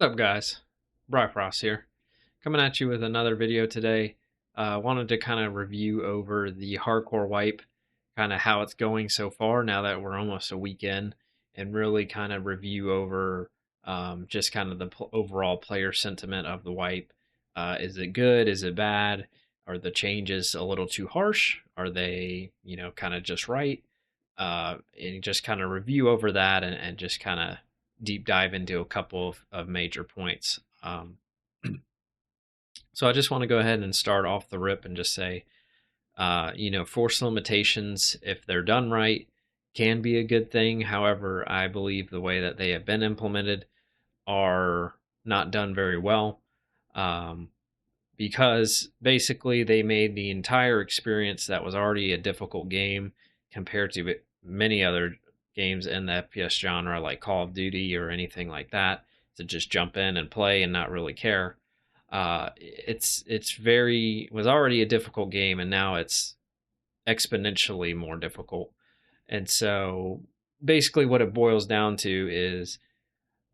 What's up, guys? Brifrost here, coming at you with another video today. Wanted to kind of review over the hardcore wipe, kind of how it's going so far now that we're almost a week in, and really kind of review over just kind of the overall player sentiment of the wipe. Is it good? Is it bad? Are the changes a little too harsh? Are they, kind of just right? And just kind of review over that and just kind of deep dive into a couple of major points. So I just want to go ahead and start off the rip and just say, force limitations, if they're done right, can be a good thing. However, I believe the way that they have been implemented are not done very well. Because basically they made the entire experience that was already a difficult game compared to many other games in the FPS genre like Call of Duty or anything like that to just jump in and play and not really care. It's was already a difficult game and now it's exponentially more difficult. And so basically what it boils down to is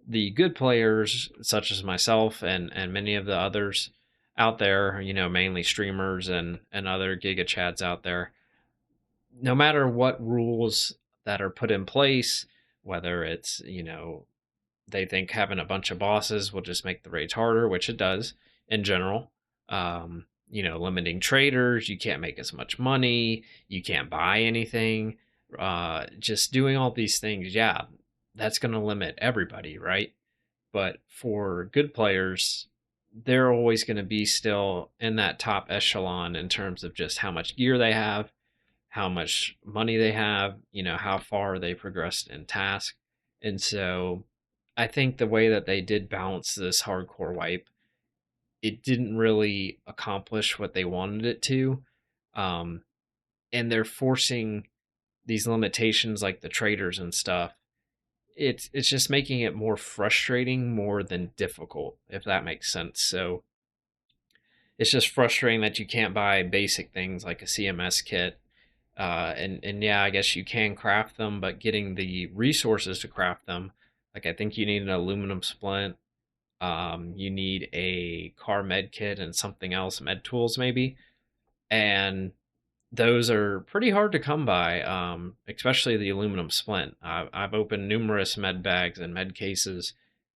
the good players, such as myself and many of the others out there, mainly streamers and other Giga Chads out there, no matter what rules that are put in place, whether it's, they think having a bunch of bosses will just make the raids harder, which it does in general. Limiting traders, you can't make as much money, you can't buy anything. Just doing all these things, yeah, that's going to limit everybody, right? But for good players, they're always going to be still in that top echelon in terms of just how much gear they have, how much money they have, how far they progressed in task. And so I think the way that they did balance this hardcore wipe, it didn't really accomplish what they wanted it to. Um, and they're forcing these limitations like the traders and stuff. It's just making it more frustrating more than difficult, if that makes sense. So it's just frustrating that you can't buy basic things like a CMS kit. And yeah, I guess you can craft them, but getting the resources to craft them, like I think you need an aluminum splint, you need a car med kit and something else, med tools maybe, and those are pretty hard to come by, especially the aluminum splint. I've opened numerous med bags and med cases.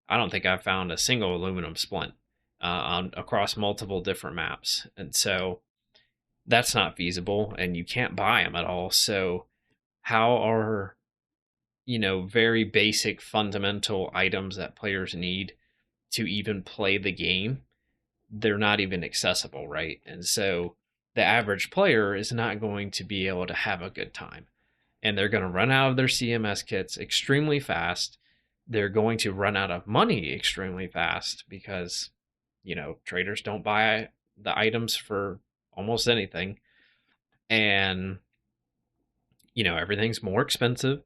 I don't think I've found a single aluminum splint across multiple different maps. And so that's not feasible, and you can't buy them at all. So, how are, very basic fundamental items that players need to even play the game? They're not even accessible, right? And so the average player is not going to be able to have a good time. And they're going to run out of their CMS kits extremely fast. They're going to run out of money extremely fast because, traders don't buy the items for almost anything. And, everything's more expensive.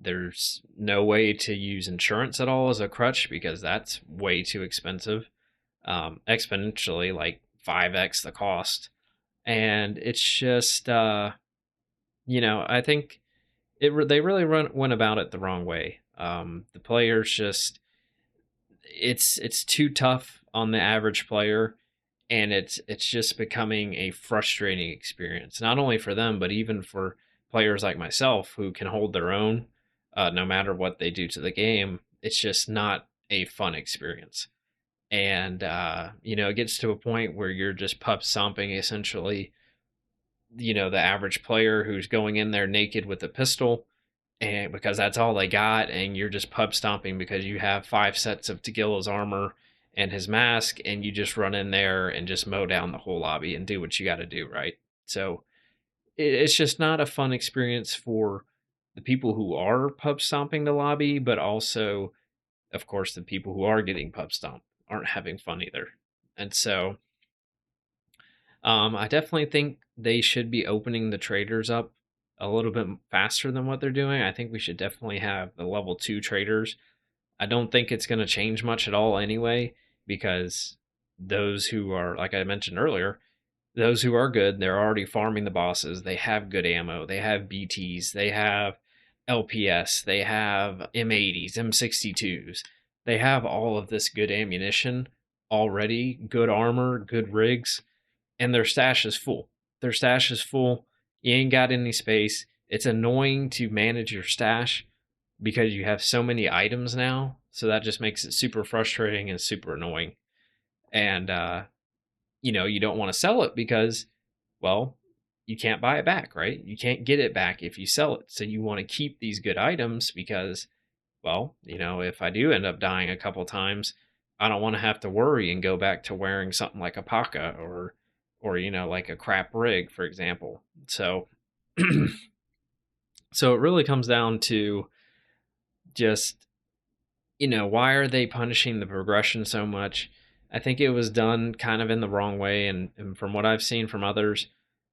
There's no way to use insurance at all as a crutch because that's way too expensive, exponentially, like 5x the cost. And it's just, I think they really went about it the wrong way. The players just, it's too tough on the average player, and it's just becoming a frustrating experience, not only for them but even for players like myself who can hold their own, no matter what they do to the game. It's just not a fun experience. And it gets to a point where you're just pup stomping essentially, the average player who's going in there naked with a pistol, and because that's all they got, and you're just pub stomping because you have 5 sets of Tagilla's armor and his mask, and you just run in there and just mow down the whole lobby and do what you got to do, right? So it's just not a fun experience for the people who are pub stomping the lobby, but also, of course, the people who are getting pub stomped aren't having fun either. And so I definitely think they should be opening the traders up a little bit faster than what they're doing. I think we should definitely have the level 2 traders. I don't think it's going to change much at all anyway, because those who are, like I mentioned earlier, those who are good, they're already farming the bosses. They have good ammo. They have BTs. They have LPS. They have M80s, M62s. they have all of this good ammunition already, good armor, good rigs, and their stash is full. Their stash is full. You ain't got any space. It's annoying to manage your stash because you have so many items now. So that just makes it super frustrating and super annoying. And you don't want to sell it because, well, you can't buy it back, right? You can't get it back if you sell it. So you want to keep these good items because, well, if I do end up dying a couple times, I don't want to have to worry and go back to wearing something like a Paka or like a crap rig, for example. So so it really comes down to just, why are they punishing the progression so much? I think it was done kind of in the wrong way, and from what I've seen from others,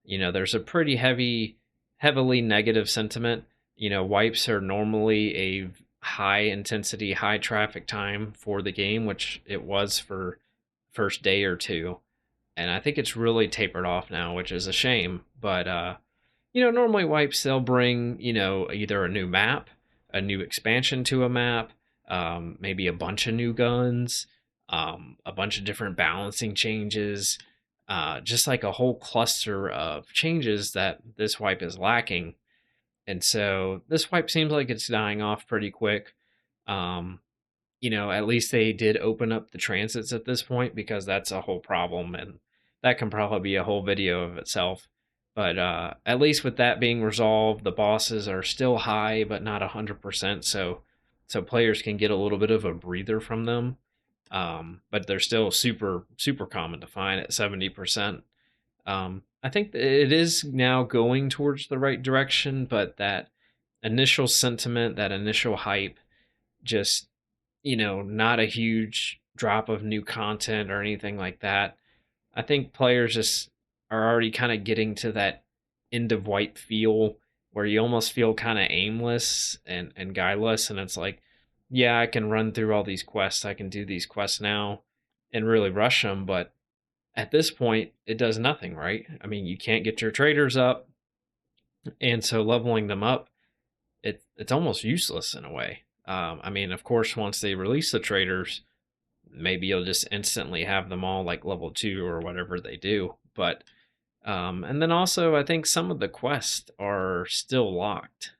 there's a pretty heavily negative sentiment. Wipes are normally a high intensity, high traffic time for the game, which it was for first day or two, and I think it's really tapered off now, which is a shame. But normally wipes they'll bring either a new map, a new expansion to a map, maybe a bunch of new guns, a bunch of different balancing changes, just like a whole cluster of changes that this wipe is lacking. And so this wipe seems like it's dying off pretty quick. Um, at least they did open up the transits at this point because that's a whole problem, and that can probably be a whole video of itself. But at least with that being resolved, the bosses are still high, but not 100%. So players can get a little bit of a breather from them. But they're still super super common to find at 70%. I think it is now going towards the right direction, but that initial sentiment, that initial hype, just not a huge drop of new content or anything like that. I think players just are already kind of getting to that end of wipe feel where you almost feel kind of aimless and guileless. And it's like, yeah, I can run through all these quests. I can do these quests now and really rush them. But at this point, it does nothing, right? I mean, you can't get your traders up. And so leveling them up, it's almost useless in a way. I mean, of course, once they release the traders, maybe you'll just instantly have them all like level 2 or whatever they do. But and then also I think some of the quests are still locked.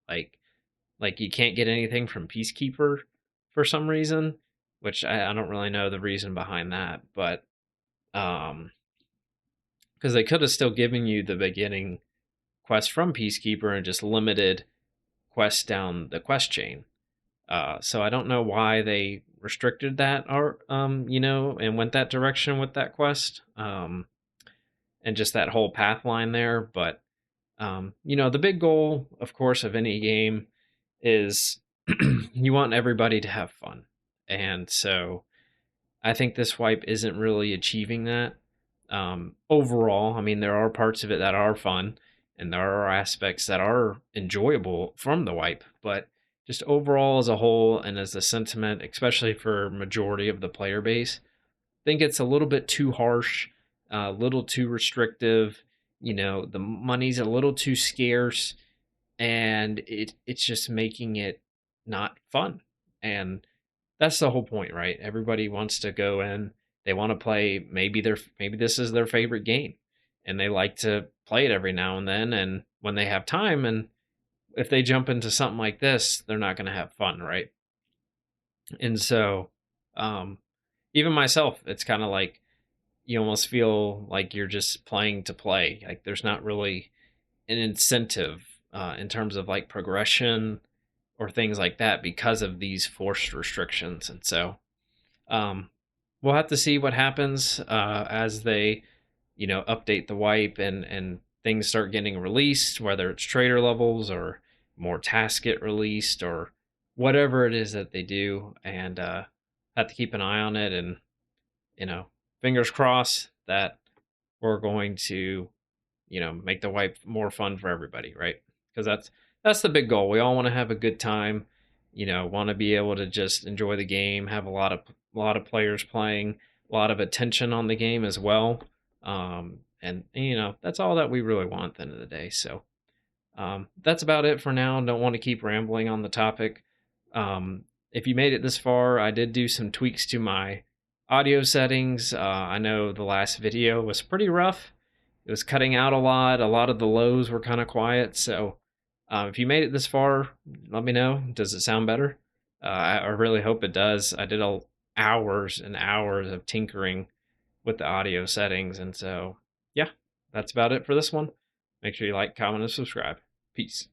Like you can't get anything from Peacekeeper for some reason, which I don't really know the reason behind that, but because they could have still given you the beginning quest from Peacekeeper and just limited quests down the quest chain. So I don't know why they restricted that, or and went that direction with that quest, and just that whole path line there. But the big goal, of course, of any game is you want everybody to have fun, and so I think this wipe isn't really achieving that. Overall, I mean, there are parts of it that are fun, and there are aspects that are enjoyable from the wipe, but just overall as a whole and as the sentiment, especially for majority of the player base, I think it's a little bit too harsh, a little too restrictive. The money's a little too scarce, and it's just making it not fun. And that's the whole point, right? Everybody wants to go in, they want to play, maybe this is their favorite game and they like to play it every now and then, and when they have time, and if they jump into something like this, they're not going to have fun, right? And so um even myself, it's kind of like you almost feel like you're just playing to play. Like there's not really an incentive in terms of like progression or things like that because of these forced restrictions. And so um, we'll have to see what happens as they, update the wipe and things start getting released, whether it's trader levels or more tasks get released or whatever it is that they do, and have to keep an eye on it. And you know, fingers crossed that we're going to make the wipe more fun for everybody, right? Because that's the big goal. We all want to have a good time, want to be able to just enjoy the game, have a lot of players playing, a lot of attention on the game as well. And that's all that we really want at the end of the day. So that's about it for now. Don't want to keep rambling on the topic. if you made it this far, I did do some tweaks to my audio settings. I know the last video was pretty rough. It was cutting out a lot. A lot of the lows were kind of quiet. So if you made it this far, let me know. Does it sound better? I really hope it does. I did hours and hours of tinkering with the audio settings. And so, yeah, that's about it for this one. Make sure you like, comment, and subscribe. Peace.